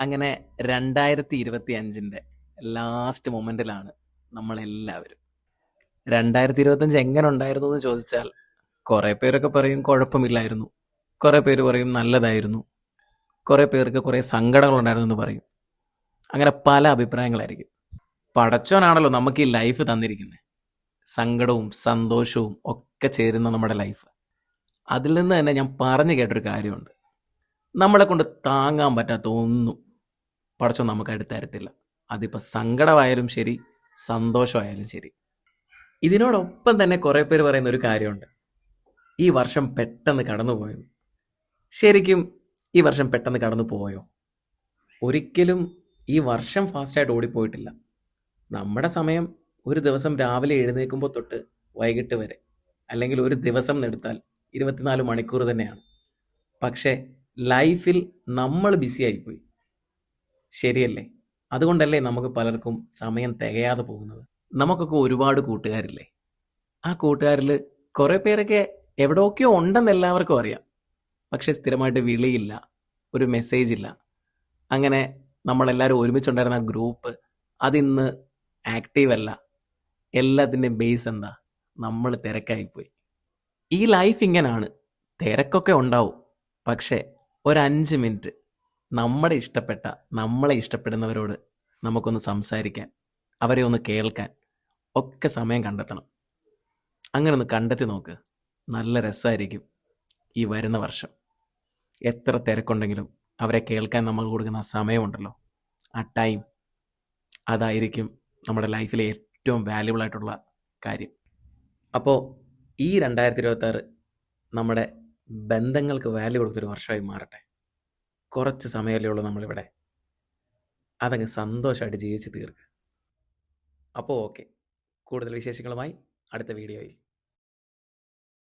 അങ്ങനെ 2025 ലാസ്റ്റ് മൊമെന്റിലാണ് നമ്മളെല്ലാവരും. 2025 എങ്ങനെ ഉണ്ടായിരുന്നു എന്ന് ചോദിച്ചാൽ കുറെ പേരൊക്കെ പറയും കുഴപ്പമില്ലായിരുന്നു, കുറെ പേര് പറയും നല്ലതായിരുന്നു, കുറെ പേർക്ക് കുറെ സങ്കടങ്ങൾ ഉണ്ടായിരുന്നു എന്ന് പറയും. അങ്ങനെ പല അഭിപ്രായങ്ങളായിരിക്കും. പടച്ചോനാണല്ലോ നമുക്ക് ഈ ലൈഫ് തന്നിരിക്കുന്നത്, സങ്കടവും സന്തോഷവും ഒക്കെ ചേരുന്ന നമ്മുടെ ലൈഫ്. അതിൽ നിന്ന് തന്നെ ഞാൻ പറഞ്ഞു കേട്ടൊരു കാര്യമുണ്ട്: നമ്മളെ കൊണ്ട് താങ്ങാൻ പറ്റാത്ത ഒന്നും പടച്ചോൻ നമുക്കായിട്ട് തരത്തില്ല. അതിപ്പോൾ സങ്കടമായാലും ശരി, സന്തോഷമായാലും ശരി. ഇതിനോടൊപ്പം തന്നെ കുറേ പേര് പറയുന്ന ഒരു കാര്യമുണ്ട്: ഈ വർഷം പെട്ടെന്ന് കടന്നുപോയെന്ന്. ശരിക്കും ഈ വർഷം പെട്ടെന്ന് കടന്നു പോയോ? ഒരിക്കലും ഈ വർഷം ഫാസ്റ്റായിട്ട് ഓടിപ്പോയിട്ടില്ല. നമ്മുടെ സമയം ഒരു ദിവസം രാവിലെ എഴുന്നേൽക്കുമ്പോൾ തൊട്ട് വൈകിട്ട് വരെ, അല്ലെങ്കിൽ ഒരു ദിവസം എടുത്താൽ 24 മണിക്കൂർ തന്നെയാണ്. പക്ഷേ ലൈഫിൽ നമ്മൾ ബിസി ആയിപ്പോയി, ശരിയല്ലേ? അതുകൊണ്ടല്ലേ നമുക്ക് പലർക്കും സമയം തികയാതെ പോകുന്നത്. നമുക്കൊക്കെ ഒരുപാട് കൂട്ടുകാരില്ലേ? ആ കൂട്ടുകാരിൽ കുറേ പേരൊക്കെ എവിടെയൊക്കെയോ ഉണ്ടെന്ന് എല്ലാവർക്കും അറിയാം. പക്ഷെ സ്ഥിരമായിട്ട് വിളിയില്ല, ഒരു മെസ്സേജ് ഇല്ല. അങ്ങനെ നമ്മളെല്ലാവരും ഒരുമിച്ചുണ്ടായിരുന്ന ആ ഗ്രൂപ്പ് അതിന്ന് ആക്റ്റീവ് അല്ല. എല്ലാത്തിൻ്റെയും ബേസ് എന്താ? നമ്മൾ തിരക്കായിപ്പോയി. ഈ ലൈഫ് ഇങ്ങനാണ്. തിരക്കൊക്കെ ഉണ്ടാവും, പക്ഷേ ഒരു 5 മിനിറ്റ് നമ്മുടെ ഇഷ്ടപ്പെട്ട, നമ്മളെ ഇഷ്ടപ്പെടുന്നവരോട് നമുക്കൊന്ന് സംസാരിക്കാൻ, അവരെ ഒന്ന് കേൾക്കാൻ ഒക്കെ സമയം കണ്ടെത്തണം. അങ്ങനെ ഒന്ന് കണ്ടെത്തി നോക്ക്. നല്ല രസമായിരിക്കും ഈ വരുന്ന വർഷം. എത്ര തിരക്കുണ്ടെങ്കിലും അവരെ കേൾക്കാൻ നമ്മൾ കൊടുക്കുന്ന ആ സമയമുണ്ടല്ലോ, ആ ടൈം, അതായിരിക്കും നമ്മുടെ ലൈഫിലെ ഏറ്റവും വാല്യുബിൾ ആയിട്ടുള്ള കാര്യം. അപ്പോൾ ഈ 2026 നമ്മുടെ ബന്ധങ്ങൾക്ക് വാല്യൂ കൊടുത്തൊരു വർഷമായി മാറട്ടെ. കുറച്ച് സമയമല്ലേ ഉള്ളൂ നമ്മളിവിടെ. അതങ്ങ് സന്തോഷമായിട്ട് ജീവിച്ച് തീർക്ക്. അപ്പോൾ ഓക്കെ, കൂടുതൽ വിശേഷങ്ങളുമായി അടുത്ത വീഡിയോയിൽ.